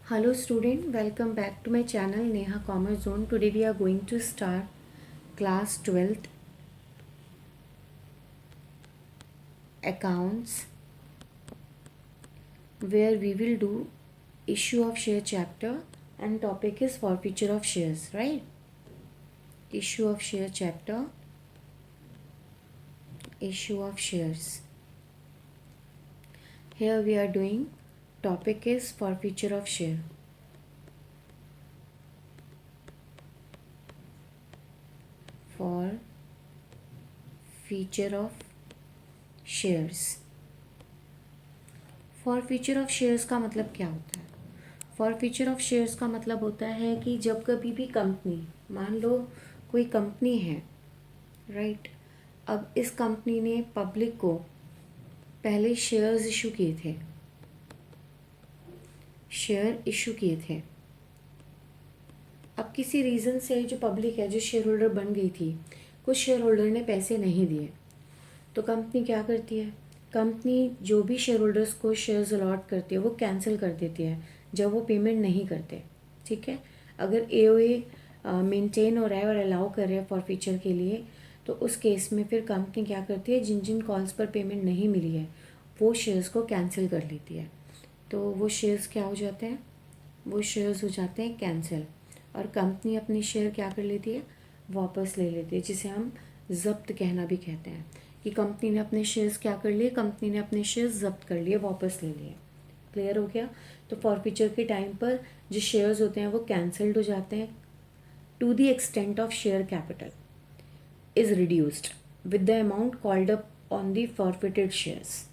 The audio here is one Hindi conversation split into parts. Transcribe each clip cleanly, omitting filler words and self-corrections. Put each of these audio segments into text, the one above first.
Hello student, welcome back to my channel Neha Commerce Zone. Today we are going to start class 12th accounts, where we will do issue of share chapter and topic is forfeiture of shares, right? Issue of share chapter, issue of shares. Here we are doing topic is forfeiture of share. Forfeiture of shares. Forfeiture of shares का मतलब क्या होता है? फॉरफीचर ऑफ शेयर्स का मतलब होता है कि जब कभी भी कंपनी, मान लो कोई कंपनी है, राइट, अब इस कंपनी ने पब्लिक को पहले शेयर्स इशू किए थे, शेयर इशू किए थे। अब किसी रीज़न से जो पब्लिक है, जो शेयर होल्डर बन गई थी, कुछ शेयर होल्डर ने पैसे नहीं दिए, तो कंपनी क्या करती है? कंपनी जो भी शेयर होल्डर्स को शेयर्स अलॉट करती है वो कैंसिल कर देती है जब वो पेमेंट नहीं करते। ठीक है, अगर एओए मेंटेन हो रहा है और अलाउ कर रहे हैं फॉर फ्यूचर के लिए, तो उस केस में फिर कंपनी क्या करती है, जिन जिन कॉल्स पर पेमेंट नहीं मिली है वो शेयर्स को कैंसिल कर लेती है। तो वो शेयर्स क्या हो जाते हैं? वो शेयर्स हो जाते हैं कैंसिल, और कंपनी अपनी शेयर क्या कर लेती है? वापस ले लेती है, जिसे हम जब्त कहना भी कहते हैं कि कंपनी ने अपने शेयर्स क्या कर लिए? कंपनी ने अपने शेयर्स जब्त कर लिए, वापस ले लिए। क्लियर हो गया? तो फॉरफीचर के टाइम पर जो शेयर्स होते हैं वो कैंसल्ड हो जाते हैं to the extent of share capital is reduced with the amount called up on the forfeited shares.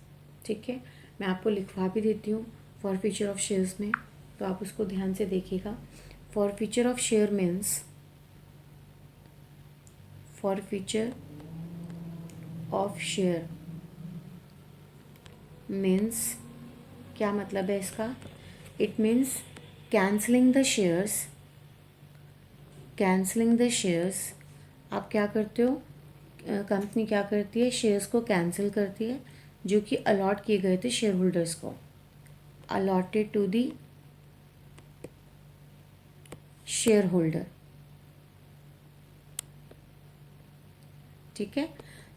ठीक है, मैं आपको लिखवा भी देती हूँ फॉरफीचर ऑफ शेयर्स में, तो आप उसको ध्यान से देखिएगा। Forfeiture of share means, forfeiture of share means क्या मतलब है इसका? It means cancelling the shares. Cancelling the shares, आप क्या करते हो? कंपनी क्या करती है? शेयर्स को कैंसिल करती है जो कि अलॉट किए गए थे शेयर होल्डर्स को, allotted to the share holder. ठीक है,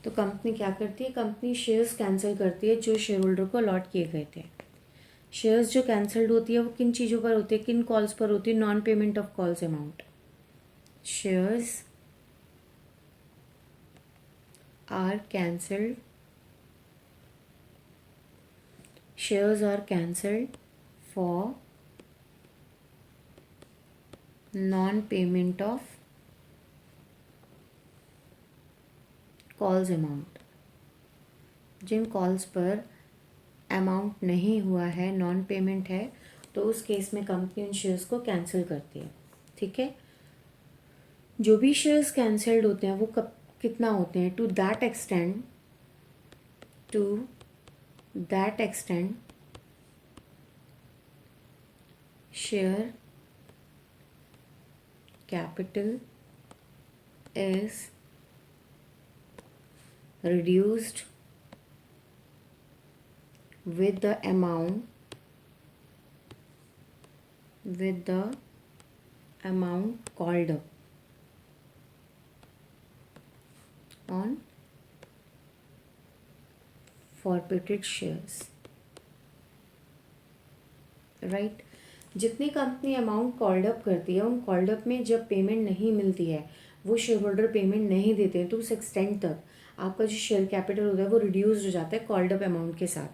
तो कंपनी क्या करती है? कंपनी शेयर्स कैंसिल करती है जो शेयर होल्डर को अलॉट किए गए थे। शेयर्स जो कैंसल्ड होती है वो किन चीज़ों पर होती है, किन कॉल्स पर होती है? Non payment of calls amount. Shares are cancelled, shares are cancelled for non payment of calls amount. जिन कॉल्स पर अमाउंट नहीं हुआ है, नॉन पेमेंट है, तो उस केस में कंपनी उन शेयर्स को कैंसिल करती है। ठीक है, जो भी शेयर्स कैंसल्ड होते हैं वो कब कितना होते हैं? To that extent, to that extent share capital is reduced with the amount called up on forfeited shares, right. जितनी कंपनी अमाउंट कॉल्ड अप करती है, उन कॉल्ड अप में जब पेमेंट नहीं मिलती है, वो शेयर होल्डर पेमेंट नहीं देते हैं, तो उस एक्सटेंट तक आपका जो शेयर कैपिटल होता है वो रिड्यूस हो जाता है कॉल्ड अप अमाउंट के साथ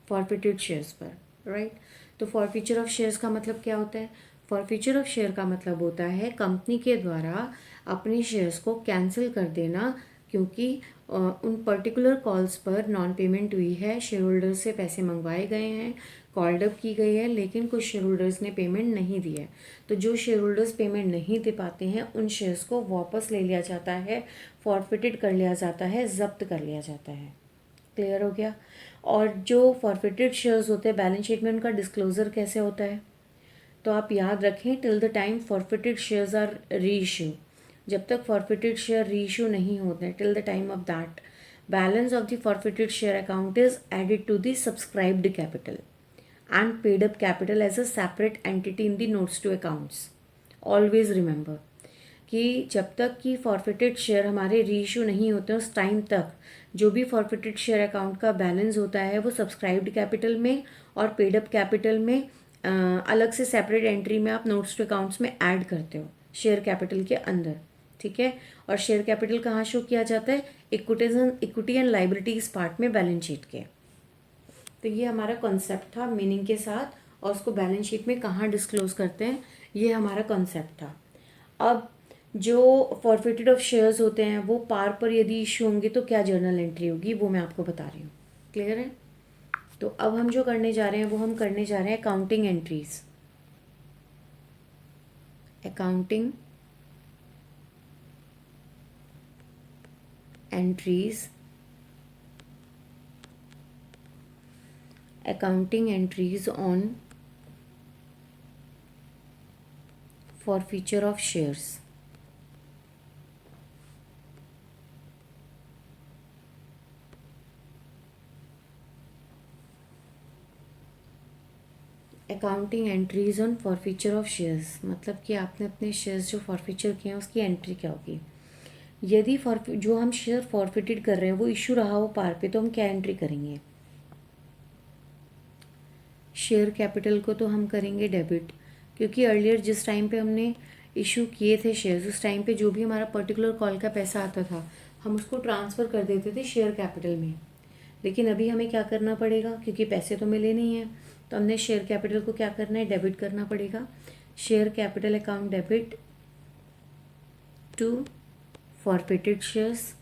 फॉरफिटेड शेयर्स पर, राइट। तो फॉरफीचर ऑफ शेयर्स का मतलब क्या होता है? फॉरफीचर ऑफ शेयर का मतलब होता है कंपनी के द्वारा अपने शेयर्स को कैंसिल कर देना, क्योंकि उन पर्टिकुलर कॉल्स पर नॉन पेमेंट हुई है, शेयर होल्डर से पैसे मंगवाए गए हैं, कॉल्ड अप की गई है, लेकिन कुछ शेयर होल्डर्स ने पेमेंट नहीं दी है। तो जो शेयर होल्डर्स पेमेंट नहीं दे पाते हैं उन शेयर्स को वापस ले लिया जाता है, फॉरफिटेड कर लिया जाता है, जब्त कर लिया जाता है। क्लियर हो गया? और जो फॉरफिटेड शेयर्स होते हैं बैलेंस शीट में उनका डिस्क्लोजर कैसे होता है? तो आप याद रखें, till the time forfeited shares are re issue, जब तक फॉरफिटेड शेयर री इशू नहीं होते हैं, till the time of that balance of the forfeited share account is added to the subscribed capital and paid up capital as a separate entity in the notes to accounts. Always remember कि जब तक कि फॉरफिटेड शेयर हमारे रीइशू नहीं होते उस टाइम तक जो भी फॉरफिटेड शेयर अकाउंट का बैलेंस होता है वो सब्सक्राइब्ड कैपिटल में और पेड अप कैपिटल में अलग से सेपरेट एंट्री में आप नोट्स टू अकाउंट्स में ऐड करते हो शेयर कैपिटल के अंदर, ठीक है। और शेयर कैपिटल कहाँ शो किया जाता है? इक्विटी एंड लाइबिलिटीज पार्ट में बैलेंस शीट के। तो ये हमारा कॉन्सेप्ट था मीनिंग के साथ, और उसको बैलेंस शीट में कहाँ डिस्क्लोज करते हैं, ये हमारा कॉन्सेप्ट था। अब जो फॉरफिटेड ऑफ शेयर्स होते हैं वो पार पर यदि इशू होंगे तो क्या जर्नल एंट्री होगी वो मैं आपको बता रही हूँ। क्लियर है? तो अब हम जो करने जा रहे हैं वो हम करने जा रहे हैं accounting entries. Accounting entries, accounting entries on forfeiture of shares. Accounting entries on forfeiture of shares मतलब कि आपने अपने शेयर्स जो फॉरफीचर किए हैं उसकी एंट्री क्या होगी। यदि जो हम शेयर फॉरफिटेड कर रहे हैं वो इशू रहा हो पार पे तो हम क्या एंट्री करेंगे? शेयर कैपिटल को तो हम करेंगे डेबिट, क्योंकि अर्लियर जिस टाइम पे हमने इशू किए थे शेयर्स उस टाइम पे जो भी हमारा पर्टिकुलर कॉल का पैसा आता था हम उसको ट्रांसफ़र कर देते थे शेयर कैपिटल में। लेकिन अभी हमें क्या करना पड़ेगा, क्योंकि पैसे तो मिले नहीं हैं तो हमने शेयर कैपिटल को क्या करना है? डेबिट करना पड़ेगा। Share capital account debit to forfeited shares.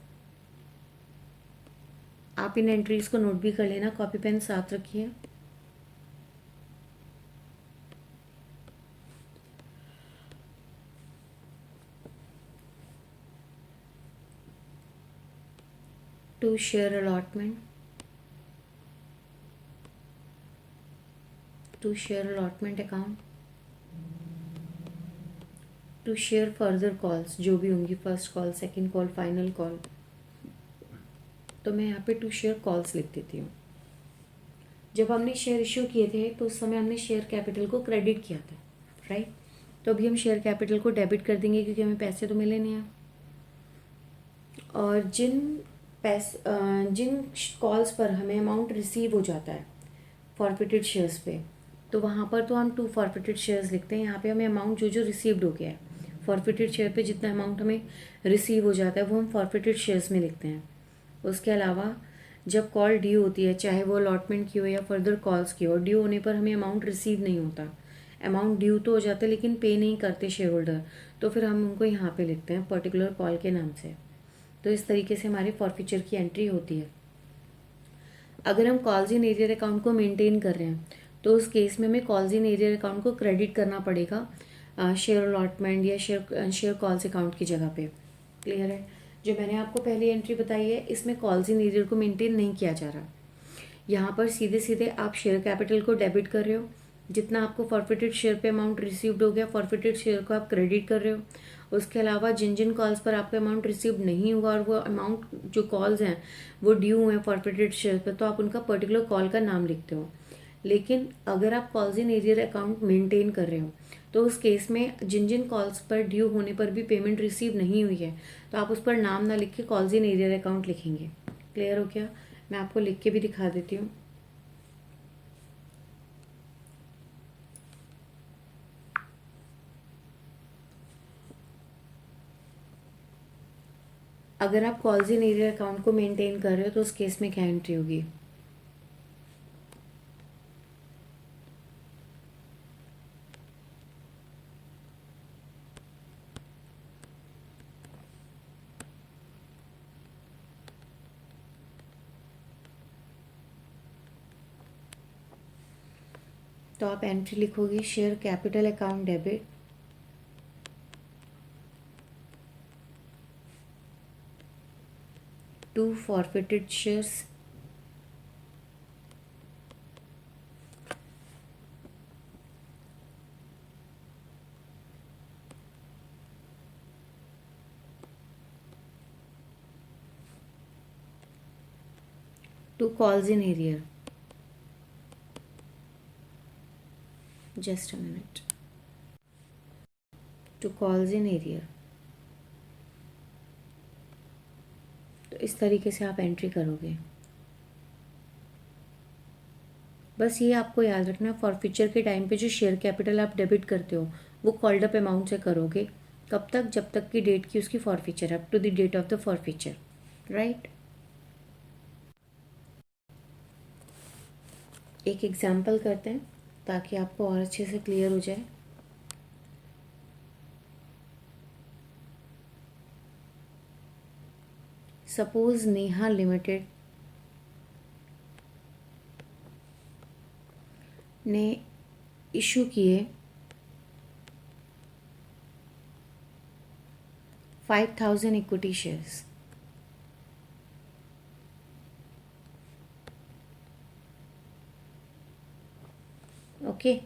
आप इन एंट्रीज को नोट भी कर लेना, कॉपी पेन साथ रखिए। To share allotment, to share allotment account, to share further calls जो भी होंगी, first call, second call, final call. तो मैं यहाँ पे टू शेयर कॉल्स लिख देती हूँ। जब हमने शेयर इश्यू किए थे तो उस समय हमने शेयर कैपिटल को क्रेडिट किया था, राइट। तो अभी हम शेयर कैपिटल को डेबिट कर देंगे क्योंकि हमें पैसे तो मिले नहीं हैं। और जिन कॉल्स पर हमें अमाउंट रिसीव हो जाता है फॉरफिटेड शेयर्स पे तो वहाँ पर तो हम टू फॉरफिटेड शेयर्स लिखते हैं। यहाँ पे हमें अमाउंट जो रिसीव्ड हो गया है फॉरफिटेड शेयर पे जितना अमाउंट हमें रिसीव हो जाता है वो हम फॉरफिटेड शेयर्स में लिखते हैं। उसके अलावा जब कॉल ड्यू होती है चाहे वो अलॉटमेंट की हो या फर्दर कॉल्स की हो, ड्यू होने पर हमें अमाउंट रिसीव नहीं होता, अमाउंट ड्यू तो हो जाता है लेकिन पे नहीं करते शेयर होल्डर, तो फिर हम उनको यहाँ पे लिखते हैं पर्टिकुलर कॉल के नाम से। तो इस तरीके से हमारी फॉरफीचर की एंट्री होती है। अगर हम कॉल्स इन एरियर अकाउंट को मेंटेन कर रहे हैं तो उस केस में हमें कॉल्स इन एरियर अकाउंट को क्रेडिट करना पड़ेगा शेयर अलॉटमेंट या शेयर कॉल्स अकाउंट की जगह पे। क्लियर है? जो मैंने आपको पहली एंट्री बताई है इसमें कॉल्स इन एरियर को मेंटेन नहीं किया जा रहा। यहाँ पर सीधे सीधे आप शेयर कैपिटल को डेबिट कर रहे हो, जितना आपको फॉरफिटेड शेयर पे अमाउंट रिसीव्ड हो गया फॉरफिटेड शेयर को आप क्रेडिट कर रहे हो। उसके अलावा जिन जिन कॉल्स पर आपका अमाउंट रिसीव नहीं हुआ और वो अमाउंट जो कॉल्स हैं वो ड्यू हैं फॉरफिटेड शेयर पर तो आप उनका पर्टिकुलर कॉल का नाम लिखते हो। लेकिन अगर आप calls in arrear account maintain कर रहे हो तो उस केस में जिन जिन कॉल्स पर ड्यू होने पर भी पेमेंट रिसीव नहीं हुई है तो आप उस पर नाम ना लिख के कॉल्स इन एरियर अकाउंट लिखेंगे। क्लियर हो गया? मैं आपको लिख के भी दिखा देती हूँ। अगर आप कॉल्स इन एरियर अकाउंट को मेंटेन कर रहे हो तो उस केस में क्या एंट्री होगी? तो आप एंट्री लिखोगे share capital account debit to forfeited shares to calls in arrear. Just a minute, to calls in arrear. तो इस तरीके से आप एंट्री करोगे। बस ये आपको याद रखना, फॉरफीचर के टाइम पे जो शेयर कैपिटल आप डेबिट करते हो वो कॉल्ड अप अमाउंट से करोगे। कब तक? जब तक की डेट की उसकी forfeiture, up to the date of the forfeiture, right. एक एग्जाम्पल करते हैं ताकि आपको और अच्छे से क्लियर हो जाए। सपोज नेहा लिमिटेड ने इशू किए 5000 equity shares. Okay,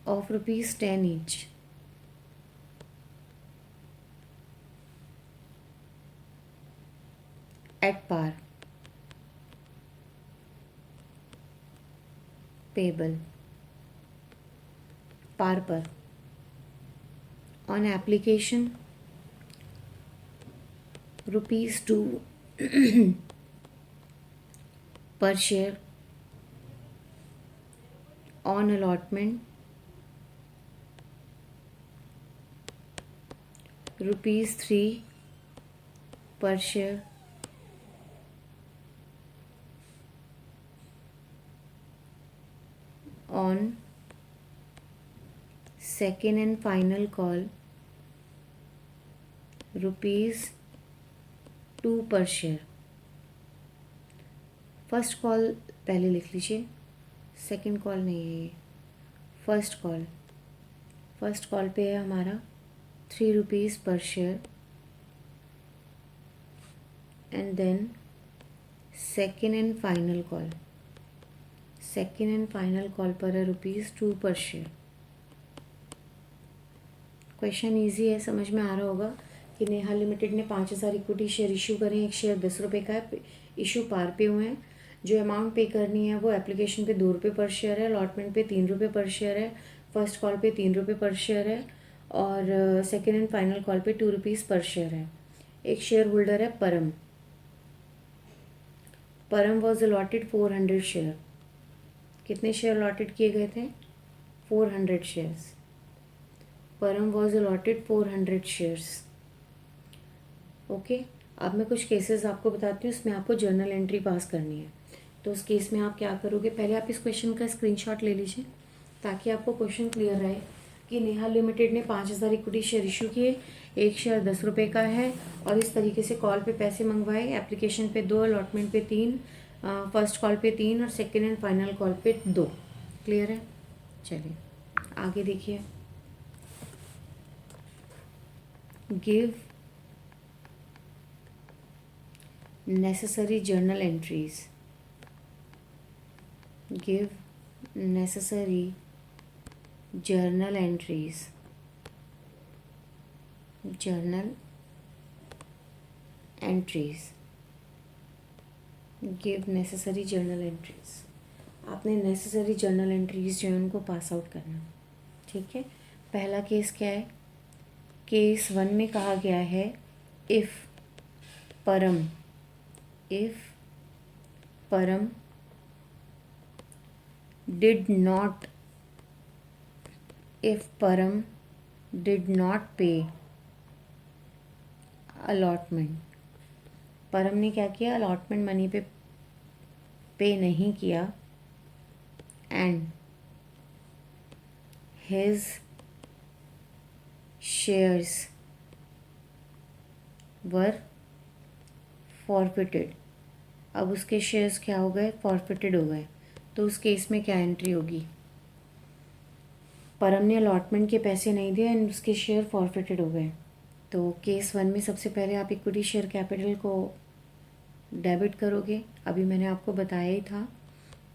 of ₹10 each. At par, payable, par पर, on application ₹2 per share, on allotment ₹3 per share, on second and final call ₹2 per share। First call पहले लिख लीजिए, सेकंड कॉल नहीं है ये, फर्स्ट कॉल। फर्स्ट कॉल पे है हमारा ₹3 पर share, and then second and final call. Second and final call पर है ₹2 पर शेयर। क्वेश्चन इजी है, समझ में आ रहा होगा कि नेहा लिमिटेड ने 5000 इक्विटी शेयर इशू करें। एक शेयर ₹10 का है, इशू पार पे हुए हैं। जो अमाउंट पे करनी है वो एप्लीकेशन पे ₹2 पर शेयर है, अलॉटमेंट पे ₹3 पर शेयर है, फर्स्ट कॉल पे ₹3 पर शेयर है, और सेकेंड एंड फाइनल कॉल पे ₹2 पर शेयर है। एक शेयर होल्डर है परम। परम वॉज अलॉटेड 400 शेयर। कितने शेयर अलॉटेड किए गए थे? 400 शेयर्स। परम वॉज अलॉटेड 400 शेयर्स। ओके, अब मैं कुछ केसेस आपको बताती हूँ, उसमें आपको जर्नल एंट्री पास करनी है। तो उस केस में आप क्या करोगे, पहले आप इस क्वेश्चन का स्क्रीनशॉट ले लीजिए ताकि आपको क्वेश्चन क्लियर रहे कि नेहा लिमिटेड ने 5000 इक्विटी शेयर इशू किए, एक शेयर ₹10 का है, और इस तरीके से कॉल पे पैसे मंगवाए, एप्लीकेशन पे 2, अलॉटमेंट पे 3, फर्स्ट कॉल पे 3 और सेकेंड एंड फाइनल कॉल पे 2। क्लियर है? चलिए आगे देखिए। Give necessary journal entries, give necessary journal entries, journal entries, give necessary journal entries। आपने नेसेसरी जर्नल एंट्रीज जो है उनको पास आउट करना, ठीक है। पहला केस क्या है? केस 1 में कहा गया है इफ़ परम did not pay allotment। परम ने क्या किया? अलॉटमेंट मनी पे नहीं किया, and his shares were forfeited। अब उसके शेयर्स क्या हो गए? फॉरफिटेड हो गए। तो उस केस में क्या एंट्री होगी? परम ने अलॉटमेंट के पैसे नहीं दिए एंड उसके शेयर फॉरफिटेड हो गए। तो केस 1 में सबसे पहले आप इक्विटी शेयर कैपिटल को डेबिट करोगे, अभी मैंने आपको बताया ही था।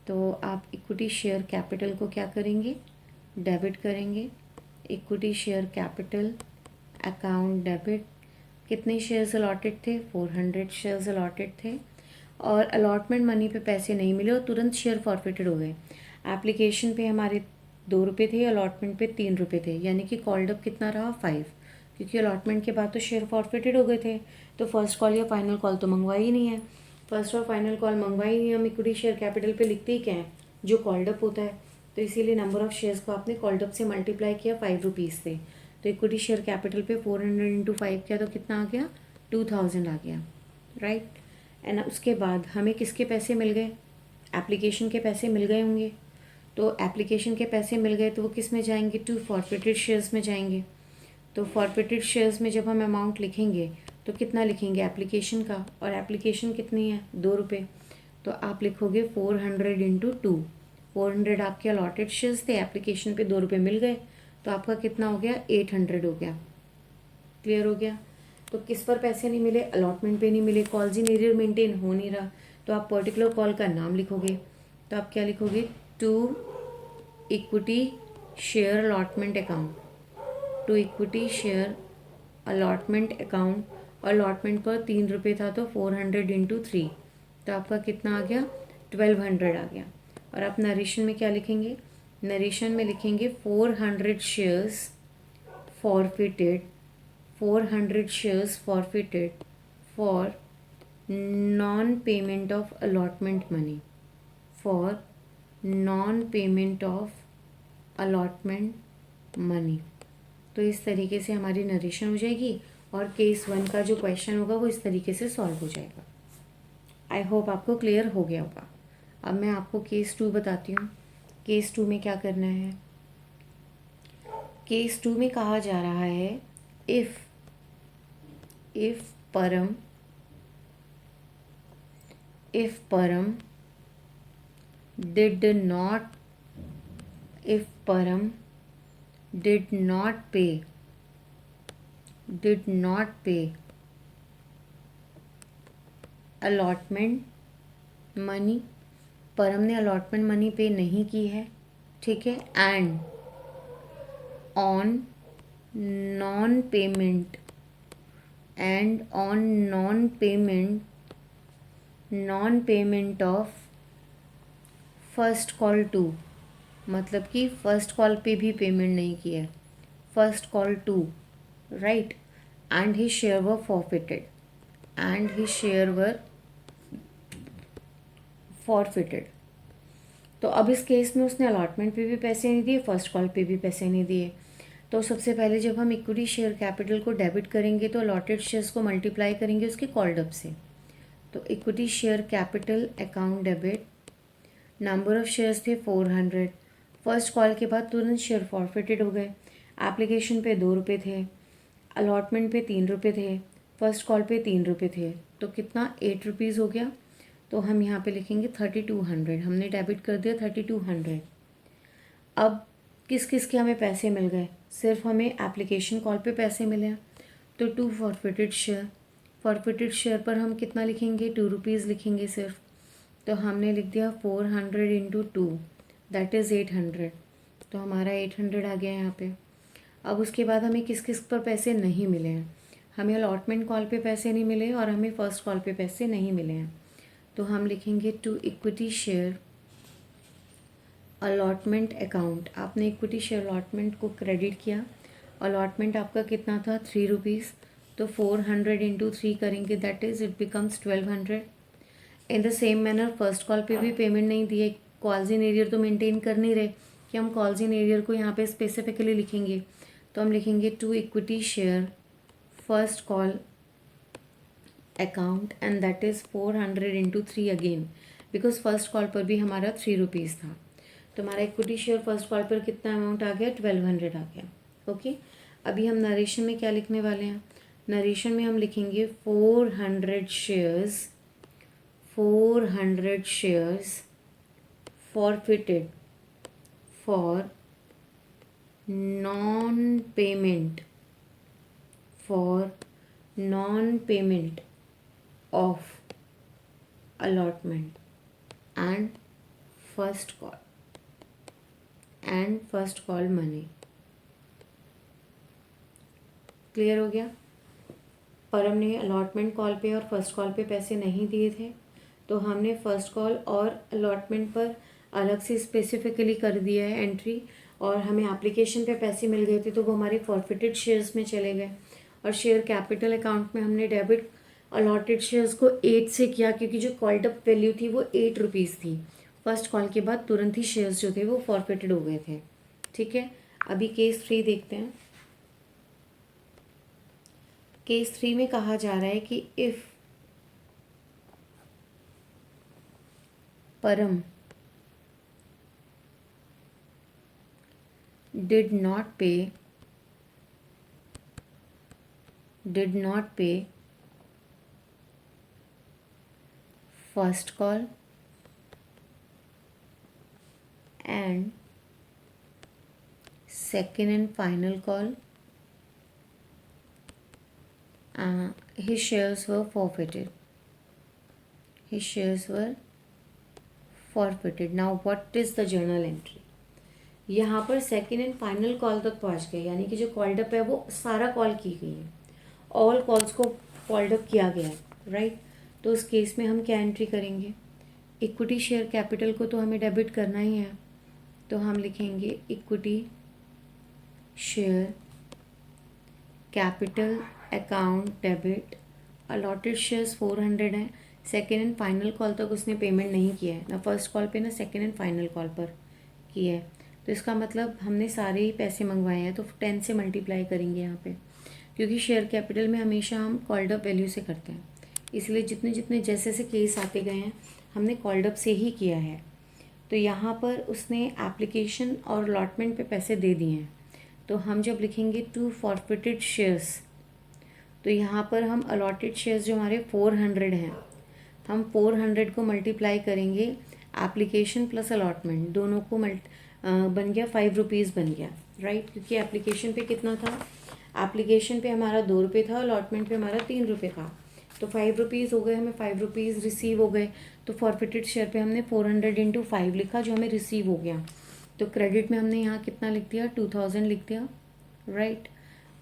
तो आप इक्विटी शेयर कैपिटल को क्या करेंगे? डेबिट करेंगे। Equity share capital account debit. कितने शेयर्स अलॉटेड थे? 400 शेयर्स अलॉटेड थे, और अलॉटमेंट मनी पे पैसे नहीं मिले और तुरंत शेयर फॉरफिटेड हो गए। एप्लीकेशन पे हमारे ₹2 थे, अलॉटमेंट पे ₹3 थे, यानी कि कॉल्ड अप कितना रहा 5, क्योंकि अलॉटमेंट के बाद तो शेयर फॉरफिटेड हो गए थे। तो फर्स्ट कॉल या फाइनल कॉल तो मंगवा ही नहीं है, फर्स्ट और फाइनल कॉल मंगवा ही नहीं, हम इक्विटी शेयर कैपिटल पे लिखते ही क्या है, जो कॉल्ड अप होता है। तो इसीलिए नंबर ऑफ शेयर्स को आपने कॉल्ड अप से मल्टीप्लाई किया, ₹5 थे, तो इक्विटी शेयर कैपिटल पे 400 इंटू 5 किया तो कितना आ गया, 2000 आ गया, राइट। एंड उसके बाद हमें किसके पैसे मिल गए, एप्लीकेशन के पैसे मिल गए होंगे। तो एप्लीकेशन के पैसे मिल गए तो वो किस में जाएंगे, टू फॉरफिटेड शेयर्स में जाएंगे। तो फॉरफिटेड शेयर्स में जब हम अमाउंट लिखेंगे तो कितना लिखेंगे एप्लीकेशन का, और एप्लीकेशन कितनी है, ₹2। तो आप लिखोगे 400 इंटू 2, 400 आपके अलॉटेड शेयर्स थे, एप्लीकेशन पे ₹2 मिल गए, तो आपका कितना हो गया, 800 हो गया। क्लियर हो गया। तो किस पर पैसे नहीं मिले, अलॉटमेंट पे नहीं मिले, कॉल्स इन एरियर मेंटेन हो नहीं रहा, तो आप पर्टिकुलर कॉल का नाम लिखोगे। तो आप क्या लिखोगे, to equity share allotment account, to equity share allotment account, और अलॉटमेंट पर ₹3 था तो 400 इंटू 3, तो आपका कितना आ गया, 1200 आ गया। और आप नरेशन में क्या लिखेंगे, नरेशन में लिखेंगे 400 shares forfeited, 400 shares forfeited for non-payment of allotment money, for non-payment of allotment money। तो इस तरीके से हमारी नरेशन हो जाएगी और केस 1 का जो क्वेश्चन होगा वो इस तरीके से सॉल्व हो जाएगा। आई होप आपको क्लियर हो गया होगा। अब मैं आपको केस 2 बताती हूँ। केस 2 में क्या करना है, केस 2 में कहा जा रहा है if Param did not pay allotment money, परम ने अलॉटमेंट मनी पे नहीं की है, ठीक है, and on non payment of first call 2, मतलब कि फर्स्ट कॉल पे भी पेमेंट नहीं किया है, first call 2, right, and his share were forfeited, तो अब इस केस में उसने अलॉटमेंट पे भी पैसे नहीं दिए, फर्स्ट कॉल पे भी पैसे नहीं दिए। तो सबसे पहले जब हम इक्विटी शेयर कैपिटल को डेबिट करेंगे तो अलॉटेड शेयर्स को मल्टीप्लाई करेंगे उसके कॉल्ड अप से। तो equity share capital account debit, number of shares थे 400, फर्स्ट कॉल के बाद तुरंत शेयर फॉरफिटेड हो गए, एप्लीकेशन पे ₹2 थे, अलॉटमेंट पे ₹3 थे, फर्स्ट कॉल पे ₹3 थे, तो कितना ₹8 हो गया। तो हम यहाँ पे लिखेंगे 3200, हमने डेबिट कर दिया 3200। अब किस किस के हमें पैसे मिल गए, सिर्फ हमें एप्लीकेशन कॉल पे पैसे मिले हैं, तो 2 फॉरफिटेड शेयर पर हम कितना लिखेंगे, ₹2 लिखेंगे सिर्फ। तो हमने लिख दिया 400 इंटू 2, दैट इज़ 800, तो हमारा 800 आ गया यहाँ पे। अब उसके बाद हमें किस किस पर पैसे नहीं मिले हैं, हमें अलॉटमेंट कॉल पे पैसे नहीं मिले और हमें फ़र्स्ट कॉल पे पैसे नहीं मिले हैं, तो हम लिखेंगे to equity share allotment account, आपने इक्विटी शेयर अलॉटमेंट को क्रेडिट किया, अलॉटमेंट आपका कितना था ₹3, तो 400 इंटू 3 करेंगे, that is it becomes 1200। In the same manner first call पे भी पेमेंट नहीं दिए, कॉल्स इन एरियर तो मेंटेन कर नहीं रहे कि हम कॉल्स इन एरियर को यहाँ पे स्पेसिफिकली लिखेंगे, तो हम लिखेंगे to equity share first call account and that is 400 into 3 again, because first call पर भी हमारा ₹3 था, तो हमारा इक्विटी शेयर फर्स्ट कॉल पर कितना अमाउंट आ गया, 1200 आ गया। ओके, अभी हम नरेशन में क्या लिखने वाले हैं, नरेशन में हम लिखेंगे 400 shares forfeited for non-payment of allotment and first call money। Clear हो गया। परम ने अलॉटमेंट कॉल पे और फर्स्ट कॉल पे पैसे नहीं दिए थे, तो हमने फर्स्ट कॉल और अलॉटमेंट पर अलग से स्पेसिफिकली कर दिया है एंट्री, और हमें एप्लीकेशन पे पैसे मिल गए थे तो वो हमारे फॉरफिटेड शेयर्स में चले गए, और शेयर कैपिटल अकाउंट में हमने डेबिट अलॉटेड शेयर्स को 8 से किया, क्योंकि जो कॉल्ड अप वैल्यू थी वो 8 रुपीज़ थी। फर्स्ट कॉल के बाद तुरंत ही शेयर्स जो थे वो फॉरफिटेड हो गए थे। ठीक है, अभी केस 3 देखते हैं। केस 3 में कहा जा रहा है कि इफ़ परम did not pay first call and second and final call, his shares were forfeited. Now what is the journal entry? यहाँ पर सेकेंड एंड फाइनल कॉल तक पहुँच गए, यानी कि जो कॉल्ड अप है वो सारा कॉल की गई है, ऑल कॉल्स को कॉल्ड अप किया गया है, राइट। तो उस केस में हम क्या एंट्री करेंगे? इक्विटी शेयर कैपिटल को तो हमें डेबिट करना ही है, तो हम लिखेंगे equity share capital account debit, allotted shares 400 हैं, सेकेंड एंड फाइनल कॉल तक उसने पेमेंट नहीं किया है, ना फर्स्ट कॉल पे ना सेकेंड एंड फाइनल कॉल पर किया है। तो इसका मतलब हमने सारे ही पैसे मंगवाए हैं, तो 10 से मल्टीप्लाई करेंगे यहाँ पे, क्योंकि शेयर कैपिटल में हमेशा हम कॉल्ड अप वैल्यू से करते हैं, इसलिए जितने जितने जैसे जैसे केस आते गए हैं हमने कॉल्ड अप से ही किया है। तो यहाँ पर उसने एप्लीकेशन और अलॉटमेंट पे पैसे दे दिए हैं, तो हम जब लिखेंगे टू फॉरफिटेड शेयर्स, तो यहाँ पर हम अलॉटेड शेयर्स जो हमारे 400 हैं, हम 400 को मल्टीप्लाई करेंगे एप्लीकेशन प्लस अलॉटमेंट, दोनों को बन गया 5 रुपीज़ बन गया, राइट। क्योंकि एप्लीकेशन पे कितना था? एप्लीकेशन पे हमारा 2 रुपये था, अलॉटमेंट पे हमारा 3 रुपये था, तो 5 रुपीज़ हो गए, हमें 5 रुपीज़ रिसीव हो गए। तो फॉरफिटेड शेयर पे हमने 400 इंटू 5 लिखा, जो हमें रिसीव हो गया। तो क्रेडिट में हमने यहाँ कितना लिख दिया? 2000 लिख दिया, राइट।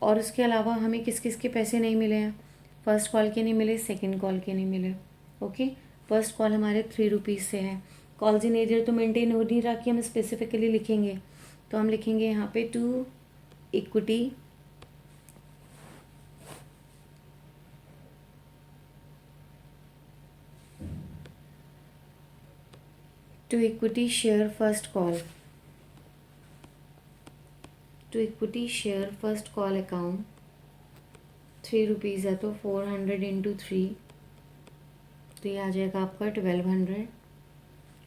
और उसके अलावा हमें किस किस के पैसे नहीं मिले हैं? फर्स्ट कॉल के नहीं मिले, सेकेंड कॉल के नहीं मिले। ओके, फर्स्ट कॉल हमारे 3 रुपीज़ से है, कॉल्स इन एरियर तो मेंटेन हो नहीं रहा कि हम स्पेसिफिकली लिखेंगे, तो हम लिखेंगे यहाँ पे to equity share first call account 3 rupees है, तो 400 इंटू 3, तो ये आ जाएगा आपका 1200।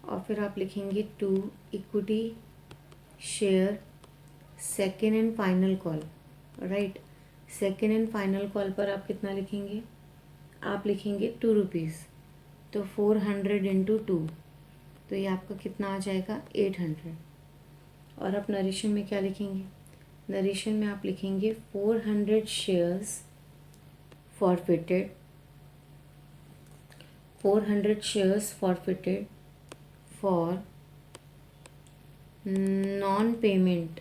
और फिर आप लिखेंगे to equity share second and final call, right. Second and final call पर आप कितना लिखेंगे? आप लिखेंगे 2 रुपीज़, तो 400 इंटू 2, तो ये आपका कितना आ जाएगा? 800। और आप नरेशन में क्या लिखेंगे? नरेशन में आप लिखेंगे 400 shares forfeited, 400 shares forfeited for non-payment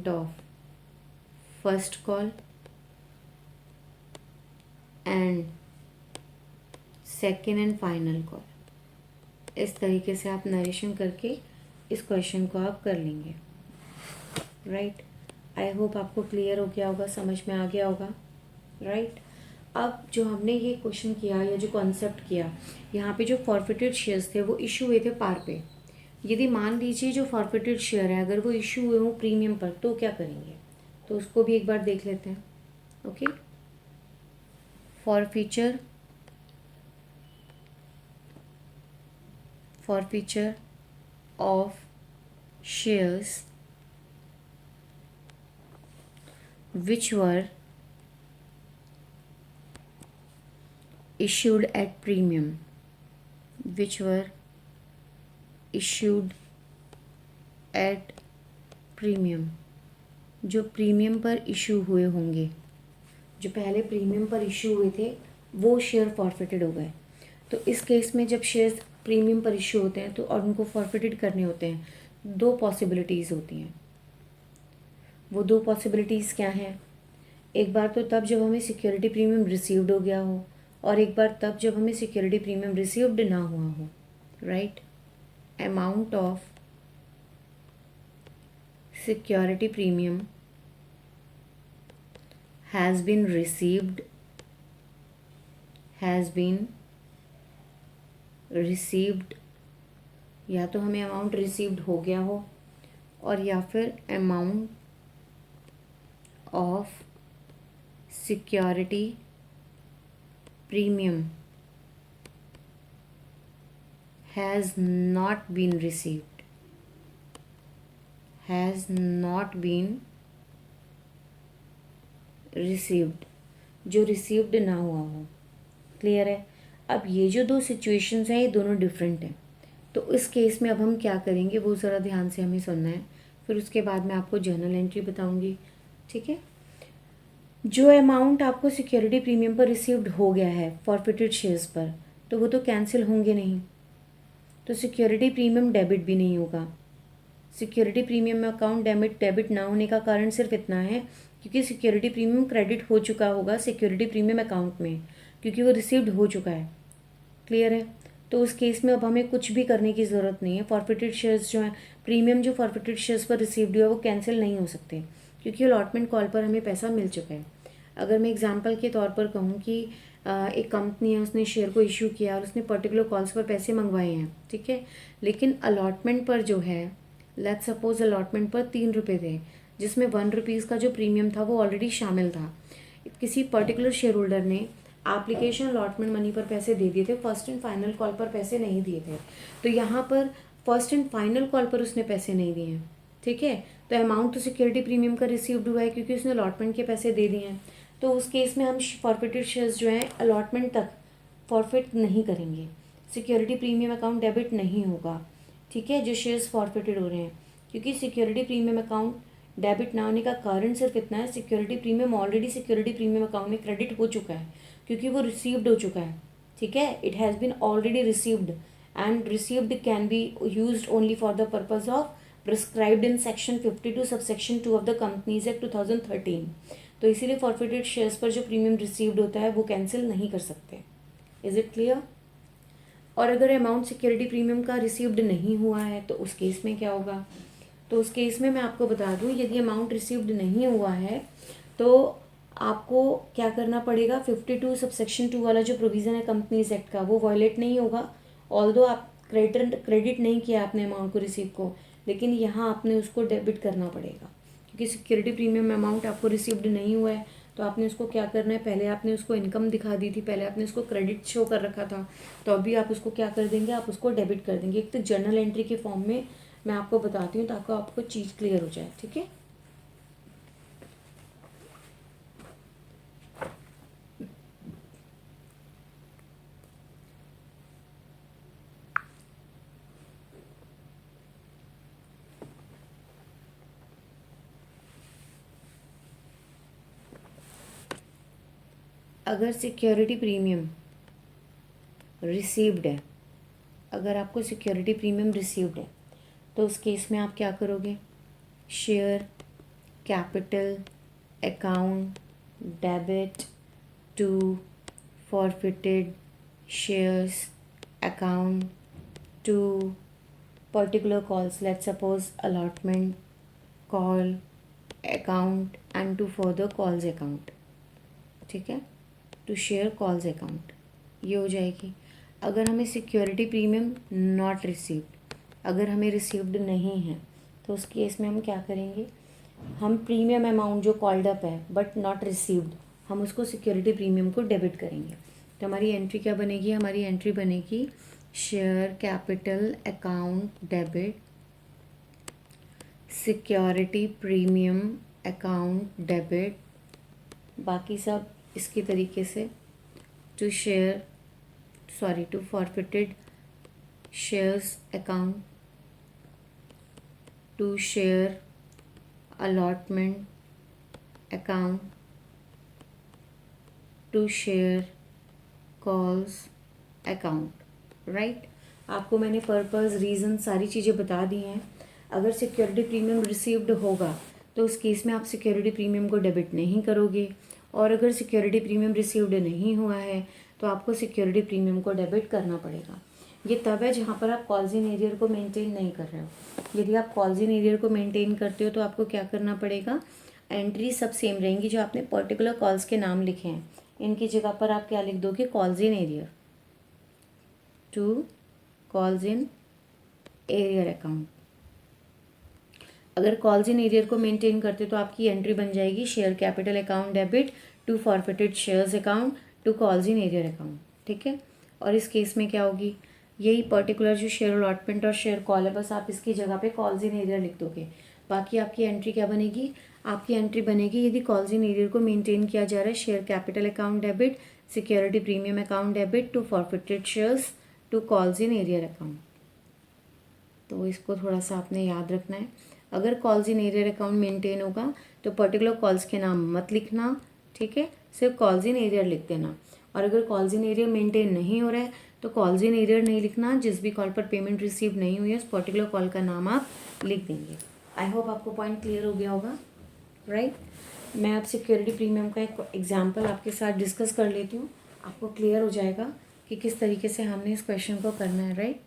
of first call and second and final call। इस तरीके से आप नरेशन करके इस क्वेश्चन को आप कर लेंगे, राइट। आई होप आपको क्लियर हो गया होगा, समझ में आ गया होगा, राइट। अब जो हमने ये क्वेश्चन किया या जो कॉन्सेप्ट किया, यहाँ पे जो फॉरफिटेड शेयर्स थे वो इशू हुए थे पार पे। यदि मान लीजिए जो फॉरफिटेड शेयर है अगर वो इशू हुए हों प्रीमियम पर, तो क्या करेंगे? तो उसको भी एक बार देख लेते हैं। Okay, forfeiture of shares which were issued at premium, जो प्रीमियम पर इशू हुए होंगे, जो पहले प्रीमियम पर इशू हुए थे वो शेयर फॉरफिटेड हो गए। तो इस केस में जब शेयर्स प्रीमियम पर इशू होते हैं तो और उनको फॉरफिटेड करने होते हैं, 2 पॉसिबिलिटीज़ होती हैं। वो 2 पॉसिबिलिटीज़ क्या हैं? एक बार तो तब जब हमें सिक्योरिटी प्रीमियम रिसीव्ड हो गया हो, और एक बार तब जब हमें सिक्योरिटी प्रीमियम रिसीव्ड ना हुआ हो, right. amount of security premium has been received या तो हमें अमाउंट रिसीव्ड हो गया हो और या फिर amount of security premium has not been received, जो रिसीव्ड ना हुआ हो। क्लियर है? अब ये जो दो सिचुएशंस हैं ये दोनों डिफरेंट हैं, तो इस केस में अब हम क्या करेंगे वो ज़रा ध्यान से हमें सुनना है, फिर उसके बाद मैं आपको जर्नल एंट्री बताऊंगी। ठीक है? जो अमाउंट आपको सिक्योरिटी प्रीमियम पर रिसीव्ड हो गया है फॉरफिटेड शेयर्स पर, तो वो तो कैंसिल होंगे नहीं, तो सिक्योरिटी प्रीमियम डेबिट भी नहीं होगा। सिक्योरिटी प्रीमियम अकाउंट डेबिट ना होने का कारण सिर्फ इतना है क्योंकि सिक्योरिटी प्रीमियम क्रेडिट हो चुका होगा सिक्योरिटी प्रीमियम अकाउंट में, क्योंकि वो रिसीव्ड हो चुका है। क्लियर है? तो उस केस में अब हमें कुछ भी करने की ज़रूरत नहीं है। फॉरफिटेड शेयर्स जो हैं, प्रीमियम जो फॉरफिटेड शेयर्स पर रिसीव्ड हुआ वो कैंसिल नहीं हो सकते क्योंकि अलॉटमेंट कॉल पर हमें पैसा मिल चुका है। अगर मैं एग्जांपल के तौर पर कहूँ कि एक कंपनी है, उसने शेयर को इशू किया और उसने पर्टिकुलर कॉल्स पर पैसे मंगवाए हैं, ठीक है, लेकिन अलॉटमेंट पर जो है, लेट्स सपोज अलॉटमेंट पर 3 रुपये थे, जिसमें 1 रुपीज़ का जो प्रीमियम था वो ऑलरेडी शामिल था। किसी पर्टिकुलर शेयर होल्डर ने एप्लीकेशन अलॉटमेंट मनी पर पैसे दे दिए थे, फर्स्ट एंड फाइनल कॉल पर पैसे नहीं दिए थे, तो यहाँ पर फर्स्ट एंड फाइनल कॉल पर उसने पैसे नहीं दिए हैं। ठीक है? तो अमाउंट तो सिक्योरिटी प्रीमियम का रिसीव्ड हुआ है क्योंकि उसने अलॉटमेंट के पैसे दे दिए हैं, तो उस केस में हम फॉरफिटेड शेयर्स जो हैं अलॉटमेंट तक फॉरफिट नहीं करेंगे, सिक्योरिटी प्रीमियम अकाउंट डेबिट नहीं होगा। ठीक है? जो शेयर्स फॉरफिटेड हो रहे हैं, क्योंकि सिक्योरिटी प्रीमियम अकाउंट डेबिट ना होने का कारण सिर्फ इतना है, security premium already security premium account में क्रेडिट हो चुका है क्योंकि वो रिसीव्ड हो चुका है। ठीक है? It has been already received and received can be used only for the purpose of prescribed in section 52 subsection 2 of the companies act 2013। तो इसीलिए फॉरफिटेड शेयर्स पर जो प्रीमियम रिसीव्ड होता है वो कैंसिल नहीं कर सकते। Is it clear? और अगर अमाउंट सिक्योरिटी प्रीमियम का रिसीव्ड नहीं हुआ है तो उस केस में क्या होगा? तो उस केस में मैं आपको बता दूं, यदि अमाउंट रिसीव्ड नहीं हुआ है तो आपको क्या करना पड़ेगा, 52 सबसेक्शन 2 वाला जो प्रोविज़न है कंपनीज एक्ट का वो वायलेट नहीं होगा। ऑल्दो आप क्रेडिट नहीं किया आपने अमाउंट को रिसीव को, लेकिन यहाँ आपने उसको डेबिट करना पड़ेगा क्योंकि सिक्योरिटी प्रीमियम अमाउंट आपको रिसीव्ड नहीं हुआ है, तो आपने उसको क्या करना है, पहले आपने उसको इनकम दिखा दी थी, पहले आपने उसको क्रेडिट शो कर रखा था, तो अभी आप उसको क्या कर देंगे, आप उसको डेबिट कर देंगे। एक तो जर्नल एंट्री के फॉर्म में मैं आपको बताती हूँ ताकि आपको चीज़ क्लियर हो जाए। ठीक है? अगर सिक्योरिटी प्रीमियम रिसीव्ड है, अगर आपको सिक्योरिटी प्रीमियम रिसीव्ड है तो उस केस में आप क्या करोगे, share capital account debit to forfeited shares account to particular calls, let's suppose allotment call account and to further calls account. ठीक है? टू शेयर कॉल्स अकाउंट, ये हो जाएगी। अगर हमें सिक्योरिटी प्रीमियम नॉट रिसीव्ड, अगर हमें रिसीव्ड नहीं है तो उस केस में हम क्या करेंगे, हम प्रीमियम अमाउंट जो कॉल्ड अप है बट नॉट रिसीव्ड, हम उसको सिक्योरिटी प्रीमियम को डेबिट करेंगे। तो हमारी एंट्री क्या बनेगी, हमारी एंट्री बनेगी share capital account debit security premium account debit, बाकी सब इसके तरीके से to forfeited shares account to share allotment account to share calls account. Right? आपको मैंने पर्पस रीज़न सारी चीज़ें बता दी हैं। अगर सिक्योरिटी प्रीमियम रिसीव्ड होगा तो उस केस में आप सिक्योरिटी प्रीमियम को डेबिट नहीं करोगे, और अगर सिक्योरिटी प्रीमियम रिसीव्ड नहीं हुआ है तो आपको सिक्योरिटी प्रीमियम को डेबिट करना पड़ेगा। ये तब है जहाँ पर आप कॉल्स इन एरियर को मेंटेन नहीं कर रहे हो। यदि आप कॉल्स इन एरियर को मेंटेन करते हो तो आपको क्या करना पड़ेगा, एंट्री सब सेम रहेंगी। जो आपने पर्टिकुलर कॉल्स के नाम लिखे हैं इनकी जगह पर आप क्या लिख दोगे, calls in arrear to calls in arrear account. अगर कॉल्स इन एरियर को मेंटेन करते तो आपकी एंट्री बन जाएगी share capital account debit to forfeited shares account to calls in arrear account. ठीक है, और इस केस में क्या होगी, यही पर्टिकुलर जो शेयर अलॉटमेंट और शेयर कॉल है बस आप इसकी जगह पे कॉल्स इन एरियर लिख दोगे। बाकी आपकी एंट्री क्या बनेगी, आपकी एंट्री बनेगी यदि कॉल्स इन एरियर को मेंटेन किया जा रहा है, share capital account debit security premium account debit to forfeited shares to calls in arrear account. तो इसको थोड़ा सा आपने याद रखना है। अगर calls in arrear account maintain होगा तो पर्टिकुलर कॉल्स के नाम मत लिखना, ठीक है, सिर्फ कॉल्स इन एरियर लिख देना। और अगर कॉल्स इन एरियर मेंटेन नहीं हो रहा है तो कॉल्स इन एरियर नहीं लिखना, जिस भी कॉल पर पेमेंट रिसीव नहीं हुई है उस पर्टिकुलर कॉल का नाम आप लिख देंगे। आई होप आपको पॉइंट क्लियर हो गया होगा, राइट। मैं अब सिक्योरिटी प्रीमियम का एक एग्जाम्पल आपके साथ डिस्कस कर लेती हूँ, आपको क्लियर हो जाएगा कि किस तरीके से हमने इस क्वेश्चन को करना है, राइट।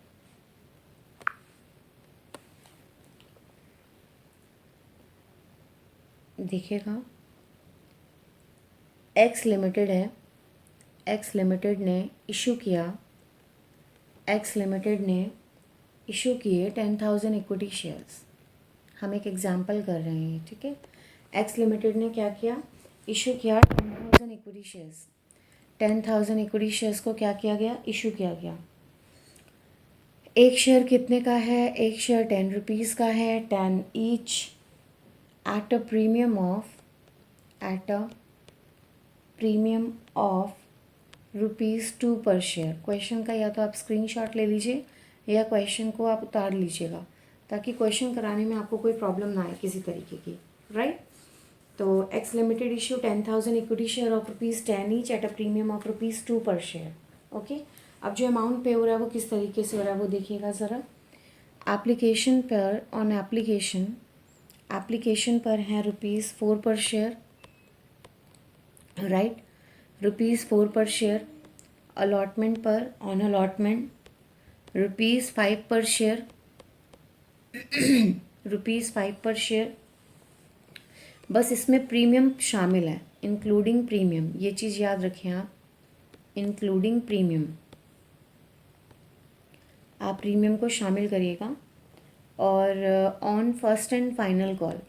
देखिएगा, एक्स लिमिटेड है, एक्स लिमिटेड ने इशू किया, एक्स लिमिटेड ने इशू किए 10,000 इक्विटी शेयर्स। हम एक एग्जांपल कर रहे हैं, ठीक है। एक्स लिमिटेड ने क्या किया, इशू किया 10,000 इक्विटी शेयर्स। 10,000 इक्विटी शेयर्स को क्या किया गया, इशू किया गया। एक शेयर कितने का है, एक शेयर 10 रुपीज़ का है, 10 each at a premium of ₹2 पर शेयर। क्वेश्चन का या तो आप स्क्रीनशॉट ले लीजिए या क्वेश्चन को आप उतार लीजिएगा ताकि क्वेश्चन कराने में आपको कोई प्रॉब्लम ना आए किसी तरीके की, राइट। तो x limited issue 10,000 equity share of ₹10 each at a premium of ₹2 पर शेयर, ओके। अब जो अमाउंट पे हो रहा है वो किस तरीके से हो रहा है वो देखिएगा ज़रा। एप्लीकेशन पर ऑन एप्लीकेशन पर है ₹4 पर शेयर, राइट, ₹4 पर शेयर। अलॉटमेंट पर ऑन अलॉटमेंट ₹5 पर शेयर, ₹5 पर शेयर। बस इसमें प्रीमियम शामिल है, इंक्लूडिंग प्रीमियम, ये चीज़ याद रखें आप, इंक्लूडिंग प्रीमियम, आप प्रीमियम को शामिल करिएगा। और on first and final call,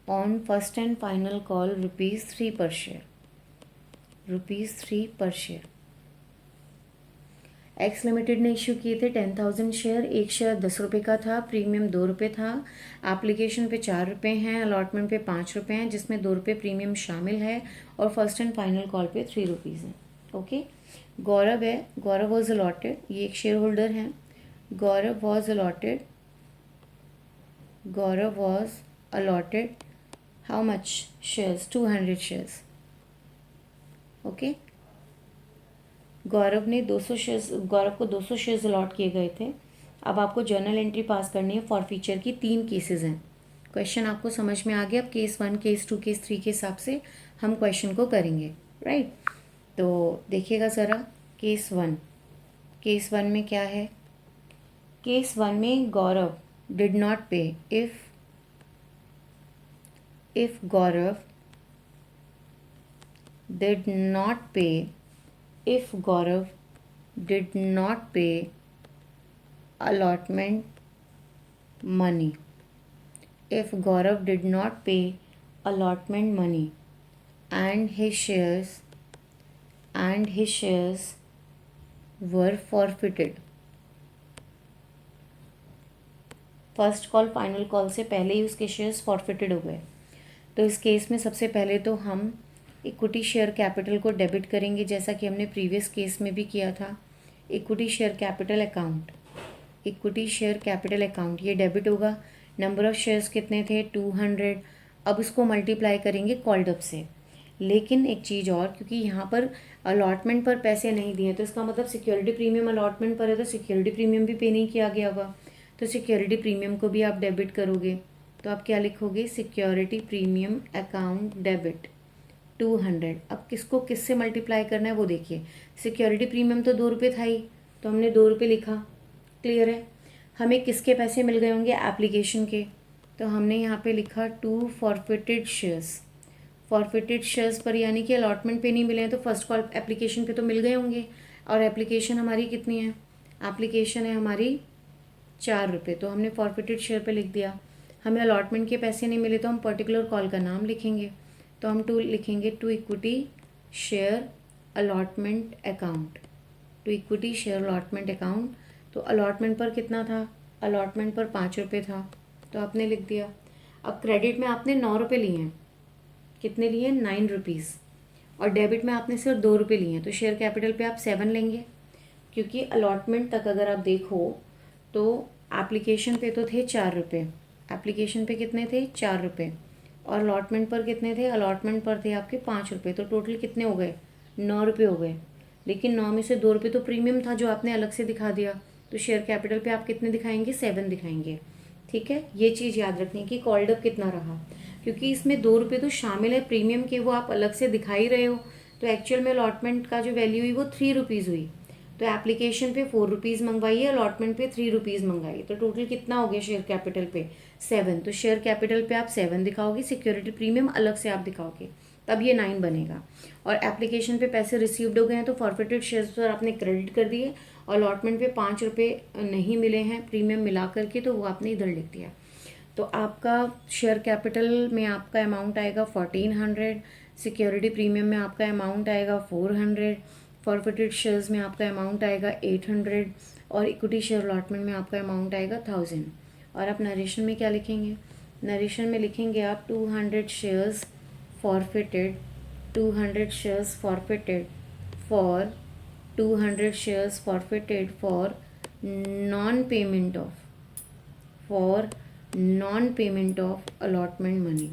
on first and final call ₹3 पर शेयर, ₹3 पर शेयर। एक्स लिमिटेड ने इशू किए थे 10,000 शेयर, एक शेयर 10 रुपये का था, प्रीमियम 2 रुपये था, एप्लीकेशन पे 4 रुपये हैं, अलॉटमेंट पे 5 रुपये हैं जिसमें 2 रुपये प्रीमियम शामिल है, और फर्स्ट एंड फाइनल कॉल पे 3 रुपीज़ हैं, ओके। गौरव है, गौरव वॉज अलॉटेड, ये एक शेयर होल्डर हैं, Gaurav was allotted, Gaurav was allotted how much shares, 200 shares, okay. Gaurav ने 200 शेयर्स, गौरव को 200 शेयर्स अलॉट किए गए थे। अब आपको जर्नल एंट्री पास करनी है फॉर फीचर की। 3 केसेस हैं। क्वेश्चन आपको समझ में आ गया। अब केस 1, केस 2, केस 3 के हिसाब से हम क्वेश्चन को करेंगे, राइट। तो देखिएगा ज़रा, केस 1, केस 1 में क्या है, केस 1 में गौरव डिड नॉट पे, इफ गौरव डिड नॉट पे, if Gaurav did not pay allotment money, if Gaurav did not pay allotment money and his shares were forfeited, first call final call से पहले ही उसके शेयर्स फॉरफिटेड हो गए, तो इस केस में सबसे पहले तो हम इक्विटी शेयर कैपिटल को डेबिट करेंगे, जैसा कि हमने प्रीवियस केस में भी किया था। Equity share capital account, equity share capital account ये डेबिट होगा। नंबर ऑफ़ शेयर्स कितने थे, 200। अब उसको मल्टीप्लाई करेंगे कॉल्ड अप से। लेकिन एक चीज़ और, क्योंकि यहाँ पर अलॉटमेंट पर पैसे नहीं दिए तो इसका मतलब सिक्योरिटी प्रीमियम अलॉटमेंट पर है तो सिक्योरिटी प्रीमियम भी पे नहीं किया गया होगा, तो सिक्योरिटी प्रीमियम को भी आप डेबिट करोगे। तो आप क्या लिखोगे, सिक्योरिटी प्रीमियम अकाउंट डेबिट 200। अब किसको किससे मल्टीप्लाई करना है वो देखिए। सिक्योरिटी प्रीमियम तो 2 रुपये था ही, तो हमने 2 रुपये लिखा। क्लियर है। हमें किसके पैसे मिल गए होंगे? एप्लीकेशन के। तो हमने यहाँ पे लिखा 2 फॉरफिटेड शेयर्स। फॉरफिटेड शेयर्स पर यानी कि अलॉटमेंट पे नहीं मिले हैं तो फर्स्ट कॉल एप्लीकेशन पे तो मिल गए होंगे। और एप्लीकेशन हमारी कितनी है? एप्लीकेशन है हमारी 4 रुपये, तो हमने फॉरफिटेड शेयर पे लिख दिया। हमें अलॉटमेंट के पैसे नहीं मिले तो हम पर्टिकुलर कॉल का नाम लिखेंगे। तो हम लिखेंगे to equity share allotment account. To equity share allotment account. तो अलॉटमेंट पर कितना था? अलॉटमेंट पर 5 रुपये था, तो आपने लिख दिया। अब क्रेडिट में आपने 9 रुपये लिए हैं। कितने लिए? 9 रुपीज़। और डेबिट में आपने सिर्फ 2 रुपये लिए हैं, तो शेयर कैपिटल पे आप 7 लेंगे, क्योंकि अलॉटमेंट तक अगर आप देखो तो एप्लीकेशन पे तो थे 4 रुपये। एप्लीकेशन पे कितने थे? 4 रुपये। और अलॉटमेंट पर कितने थे? अलॉटमेंट पर थे आपके 5 रुपये। तो टोटल कितने हो गए? 9 रुपये हो गए। लेकिन 9 में से 2 रुपये तो प्रीमियम था जो आपने अलग से दिखा दिया, तो शेयर कैपिटल पे आप कितने दिखाएंगे? 7 दिखाएंगे। ठीक है, ये चीज़ याद रखनी कि कॉल्ड अप कितना रहा, क्योंकि इसमें 2 रुपये तो शामिल है प्रीमियम के, वो आप अलग से दिखा ही रहे हो। तो एक्चुअल में अलॉटमेंट का जो वैल्यू हुई वो 3 रुपीज़ हुई। तो एप्लीकेशन पे 4 रुपीज़ मंगवाइए, अलॉटमेंट पे 3 रुपीज़ मंगाइए, तो टोटल कितना हो गया शेयर कैपिटल पे? 7। तो शेयर कैपिटल पे आप 7 दिखाओगे, सिक्योरिटी प्रीमियम अलग से आप दिखाओगे, तब ये 9 बनेगा। और एप्लीकेशन पे पैसे रिसीव्ड हो गए हैं तो फॉरफिटेड शेयर्स पर आपने क्रेडिट कर दिए, और अलॉटमेंट पे 5 रुपये नहीं मिले हैं प्रीमियम मिला करके, तो वो आपने इधर लिख दिया। तो आपका शेयर कैपिटल में आपका अमाउंट आएगा 1400, सिक्योरिटी प्रीमियम में आपका अमाउंट आएगा 400, फॉरफिटेड शेयर्स में आपका अमाउंट आएगा 800, और इक्विटी शेयर अलॉटमेंट में आपका अमाउंट आएगा 1000। और आप नरेशन में क्या लिखेंगे? नरेशन में लिखेंगे आप 200 shares forfeited, 200 shares forfeited for 200 shares forfeited for non payment of non-payment of allotment money।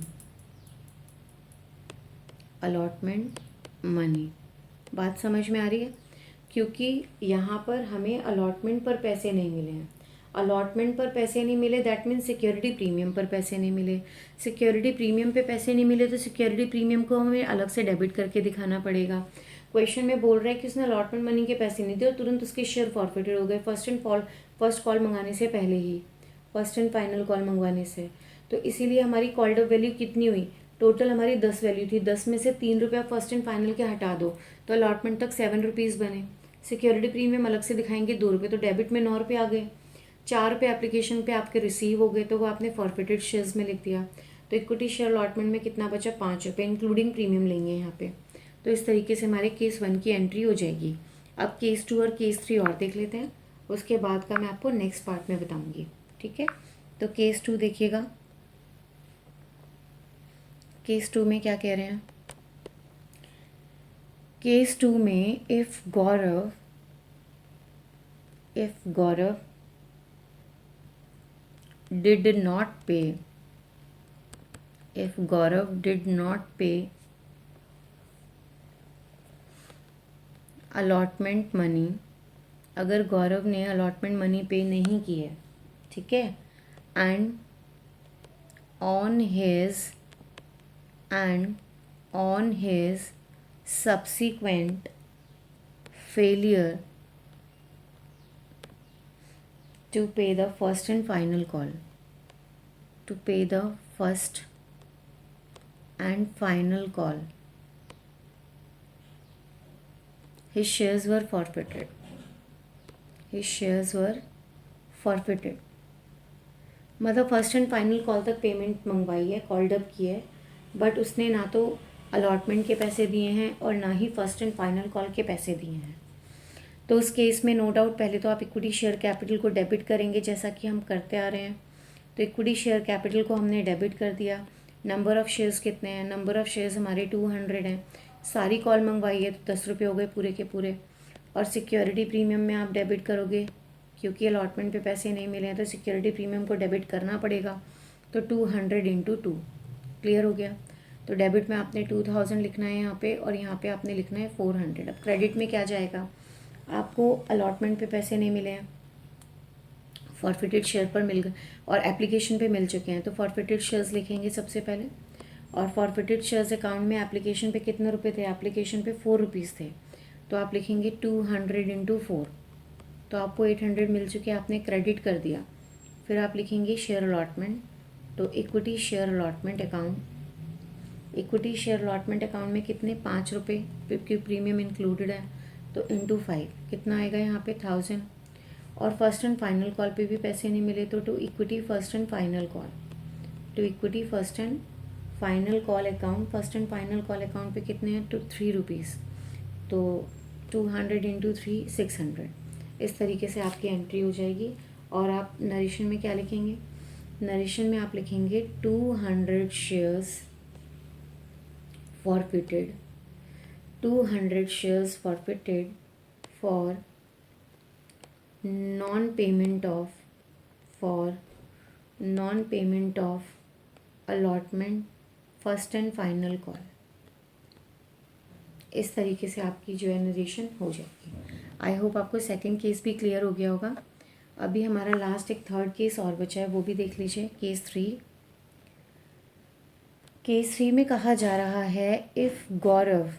बात समझ में आ रही है? क्योंकि यहाँ पर हमें अलॉटमेंट पर पैसे नहीं मिले हैं। अलॉटमेंट पर पैसे नहीं मिले, दैट मीन्स सिक्योरिटी प्रीमियम पर पैसे नहीं मिले। सिक्योरिटी प्रीमियम पे पैसे नहीं मिले तो सिक्योरिटी प्रीमियम को हमें अलग से डेबिट करके दिखाना पड़ेगा। क्वेश्चन में बोल रहा है कि उसने अलॉटमेंट मनी के पैसे नहीं दिए और तुरंत उसके शेयर फॉरफिटेड हो गए फर्स्ट कॉल मंगाने से पहले ही, फर्स्ट एंड फाइनल कॉल मंगवाने से। तो इसीलिए हमारी कॉल्ड अप वैल्यू कितनी हुई? टोटल हमारी 10 वैल्यू थी, 10 में से 3 रुपये आप फर्स्ट एंड फाइनल के हटा दो तो अलॉटमेंट तक 7 रुपीज़ बने। सिक्योरिटी प्रीमियम अलग से दिखाएंगे 2 रुपये, तो डेबिट में 9 रुपये आ गए। 4 रुपये एप्लीकेशन पे आपके रिसीव हो गए, तो वो आपने फॉरफिटेड शेयर्स में लिख दिया। तो इक्विटी शेयर अलॉटमेंट में कितना बचा? 5 रुपये, इंक्लूडिंग प्रीमियम लेंगे यहाँ पे। तो इस तरीके से हमारे केस 1 की एंट्री हो जाएगी। अब केस 2 और केस 3 और देख लेते हैं, उसके बाद का मैं आपको नेक्स्ट पार्ट में बताऊँगी। ठीक है, तो केस 2 देखिएगा। केस 2 में क्या कह रहे हैं? केस 2 में if Gaurav did not pay allotment money, अगर गौरव ने अलॉटमेंट मनी पे नहीं की है, ठीक है, and on his subsequent failure to pay the first and final call, his shares were forfeited। मतलब फर्स्ट एंड फाइनल कॉल तक पेमेंट मंगवाई है, कॉल्ड अप की है, बट उसने ना तो अलॉटमेंट के पैसे दिए हैं और ना ही फर्स्ट एंड फाइनल कॉल के पैसे दिए हैं। तो उस केस में नो डाउट पहले तो आप इक्विटी शेयर कैपिटल को डेबिट करेंगे, जैसा कि हम करते आ रहे हैं। तो इक्विटी शेयर कैपिटल को हमने डेबिट कर दिया। नंबर ऑफ़ शेयर्स कितने हैं? नंबर ऑफ़ शेयर्स हमारे 200 हैं। सारी कॉल मंगवाई है तो 10 रुपये हो गए पूरे के पूरे। और सिक्योरिटी प्रीमियम में आप डेबिट करोगे, क्योंकि अलॉटमेंट पे पैसे नहीं मिले हैं तो सिक्योरिटी प्रीमियम को डेबिट करना पड़ेगा। तो 200 × 2। क्लियर हो गया? तो डेबिट में आपने 2000 लिखना है यहाँ पे, और यहाँ पे आपने लिखना है 400। अब क्रेडिट में क्या जाएगा? आपको अलॉटमेंट पे पैसे नहीं मिले हैं, फॉरफिटेड शेयर पर मिल गए और एप्लीकेशन पे मिल चुके हैं, तो फॉरफिटेड शेयर्स लिखेंगे सबसे पहले। और फॉरफिटेड शेयर्स अकाउंट में एप्लीकेशन पे कितने रुपए थे? एप्लीकेशन पे 4 रुपीज़ थे, तो आप लिखेंगे 200 × 4। तो आपको 800 मिल चुके, आपने क्रेडिट कर दिया। फिर आप लिखेंगे शेयर अलॉटमेंट, तो equity share allotment account. Equity share allotment account में कितने 5 रुपये, क्योंकि प्रीमियम इंक्लूडेड है, तो इंटू 5 कितना आएगा यहाँ पे 1000। और फर्स्ट एंड फाइनल कॉल पे भी पैसे नहीं मिले, तो to equity first and final call, to equity first and final call account, first and final call account पे कितने हैं, टू 3 रुपीज़, तो 200 इंटू 3 600। इस तरीके से आपकी एंट्री हो जाएगी। और आप नरेशन में क्या लिखेंगे, नरेशन में आप लिखेंगे 200 shares forfeited, 200 shares forfeited for non payment of allotment first and final call. इस तरीके से आपकी जो है नरेशन हो जाएगी। आई होप आपको सेकंड केस भी क्लियर हो गया होगा। अभी हमारा लास्ट एक थर्ड केस और बचा है, वो भी देख लीजिए। केस 3, केस 3 में कहा जा रहा है इफ़ गौरव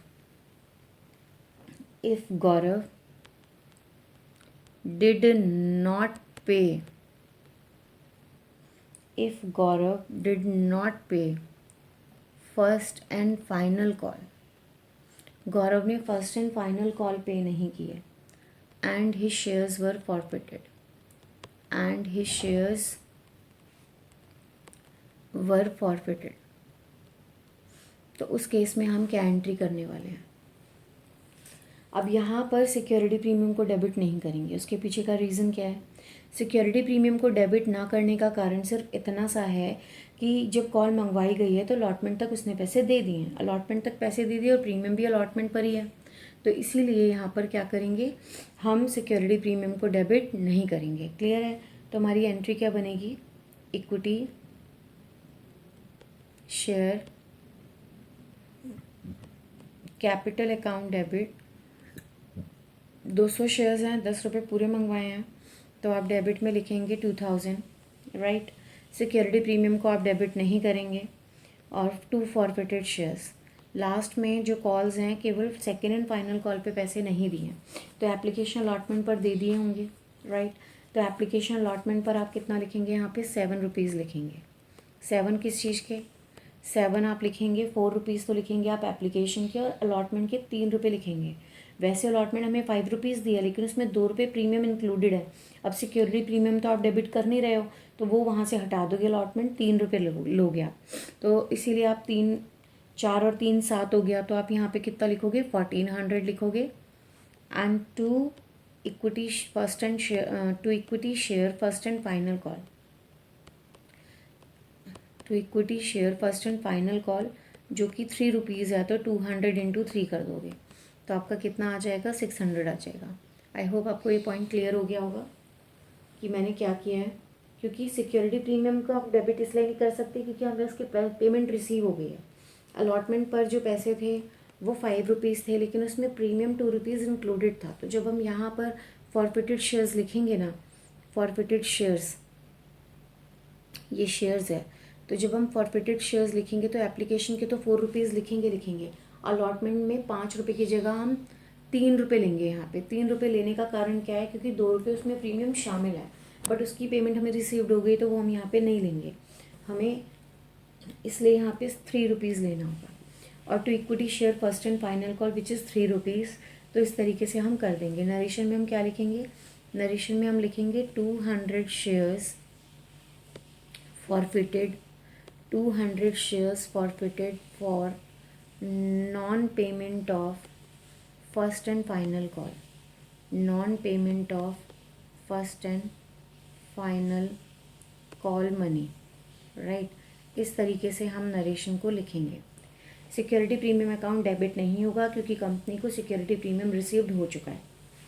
डिड नॉट पे फर्स्ट एंड फाइनल कॉल, गौरव ने फर्स्ट एंड फाइनल कॉल पे नहीं किए, and his shares were forfeited, तो उस केस में हम क्या एंट्री करने वाले हैं। अब यहाँ पर सिक्योरिटी प्रीमियम को डेबिट नहीं करेंगे। उसके पीछे का रीज़न क्या है, सिक्योरिटी प्रीमियम को डेबिट ना करने का कारण सिर्फ इतना सा है कि जब कॉल मंगवाई गई है तो अलॉटमेंट तक उसने पैसे दे दिए हैं, अलॉटमेंट तक पैसे दे दिए और प्रीमियम भी अलॉटमेंट पर ही है, तो इसीलिए यहाँ पर क्या करेंगे, हम सिक्योरिटी प्रीमियम को डेबिट नहीं करेंगे। क्लियर है। तो हमारी एंट्री क्या बनेगी, equity share capital account debit, 200 shares हैं, 10 रुपये पूरे मंगवाए हैं, तो आप डेबिट में लिखेंगे 2000, राइट। सिक्योरिटी प्रीमियम को आप डेबिट नहीं करेंगे। और 2 फॉरफिटेड शेयर्स, लास्ट में जो कॉल्स हैं केवल सेकेंड एंड फाइनल कॉल पे पैसे नहीं दिए, तो एप्लीकेशन अलॉटमेंट पर दे दिए होंगे, राइट। तो एप्लीकेशन अलॉटमेंट पर आप कितना लिखेंगे, यहाँ पे 7 रुपीज़ लिखेंगे। 7 किस चीज़ के, 7 आप लिखेंगे, 4 रुपीज़ तो लिखेंगे आप एप्लीकेशन के, और अलॉटमेंट के 3 रुपये लिखेंगे। वैसे अलॉटमेंट हमें 5 रुपीज़ दिया, लेकिन उसमें 2 रुपये प्रीमियम इंक्लूडेड है। अब सिक्योरिटी प्रीमियम तो आप डेबिट कर नहीं रहे हो, तो वो वहाँ से हटा दोगे, अलॉटमेंट 3 रुपये लोगे आप, तो इसीलिए आप 3 4 और 3 7 हो गया, तो आप यहाँ पे कितना लिखोगे, 1400 लिखोगे। And to equity share first and final call, to equity share first and final call जो कि 3 रुपीज़ है, तो 200 इंटू 3 कर दोगे, तो आपका कितना आ जाएगा, 600 आ जाएगा। आई होप आपको ये पॉइंट क्लियर हो गया होगा कि मैंने क्या किया है। क्योंकि सिक्योरिटी प्रीमियम को आप डेबिट इसलिए नहीं कर सकते क्योंकि हमें उसकी पेमेंट रिसीव हो गई है। अलॉटमेंट पर जो पैसे थे वो 5 रुपीज़ थे, लेकिन उसमें प्रीमियम 2 रुपीज़ इंक्लूडेड था। तो जब हम यहाँ पर फॉरफिटेड शेयर्स लिखेंगे ना, फॉरफिटेड शेयर्स, ये शेयर्स है, तो जब हम फॉरफिटेड शेयर्स लिखेंगे तो एप्लीकेशन के तो 4 रुपीज़ लिखेंगे, अलॉटमेंट में 5 रुपये की जगह हम 3 रुपये लेंगे। यहाँ पे 3 रुपये लेने का कारण क्या है, क्योंकि 2 रुपये उसमें प्रीमियम शामिल है, बट उसकी पेमेंट हमें रिसीव्ड हो गई, तो वो हम यहाँ पे नहीं लेंगे, हमें इसलिए यहाँ पे 3 रुपीज़ लेना होगा। और to equity share first and final call which is 3 rupees, तो इस तरीके से हम कर देंगे। नरेशन में हम क्या लिखेंगे, नरेशन में हम लिखेंगे 200 shares forfeited, 200 shares forfeited for non payment of first and final call, non payment of first and final call money, right. इस तरीके से हम नरेशन को लिखेंगे। सिक्योरिटी प्रीमियम अकाउंट डेबिट नहीं होगा क्योंकि कंपनी को सिक्योरिटी प्रीमियम रिसीव्ड हो चुका है।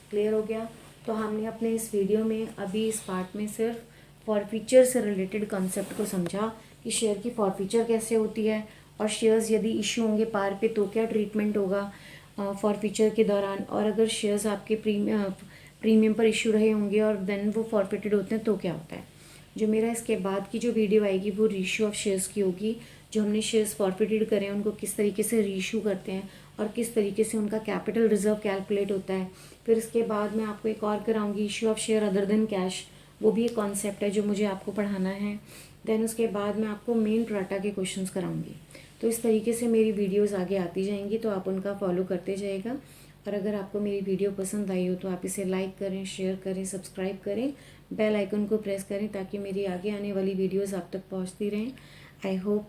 क्लियर हो गया। तो हमने अपने इस वीडियो में अभी इस पार्ट में सिर्फ फॉरफीचर से रिलेटेड कंसेप्ट को समझा कि शेयर की फॉरफीचर कैसे होती है, और शेयर्स यदि इशू होंगे पार पे तो क्या ट्रीटमेंट होगा फॉरफीचर के दौरान, और अगर शेयर्स आपके प्रीमियम पर इशू रहे होंगे और देन वो फॉरफिटेड होते हैं तो क्या होता है। जो मेरा इसके बाद की जो वीडियो आएगी वो रीइशू ऑफ शेयर्स की होगी, जो हमने शेयर्स फॉरफिटेड करें उनको किस तरीके से रीइशू करते हैं और किस तरीके से उनका कैपिटल रिजर्व कैलकुलेट होता है। फिर इसके बाद मैं आपको एक और कराऊंगी, issue of share other than cash, वो भी एक कॉन्सेप्ट है जो मुझे आपको पढ़ाना है। देन उसके बाद मैं आपको मेन प्राटा के क्वेश्चंस कराऊंगी। तो इस तरीके से मेरी वीडियोस आगे आती जाएंगी, तो आप उनका फॉलो करते जाइएगा। और अगर आपको मेरी वीडियो पसंद आई हो तो आप इसे लाइक करें, शेयर करें, सब्सक्राइब करें, बेल आइकन को प्रेस करें ताकि मेरी आगे आने वाली वीडियोस आप तक पहुंचती रहें। आई होप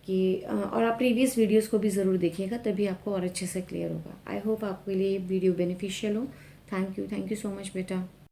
कि और आप प्रीवियस वीडियोस को भी ज़रूर देखिएगा, तभी आपको और अच्छे से क्लियर होगा। आई होप आपके लिए वीडियो बेनिफिशियल हो। थैंक यू सो मच बेटा।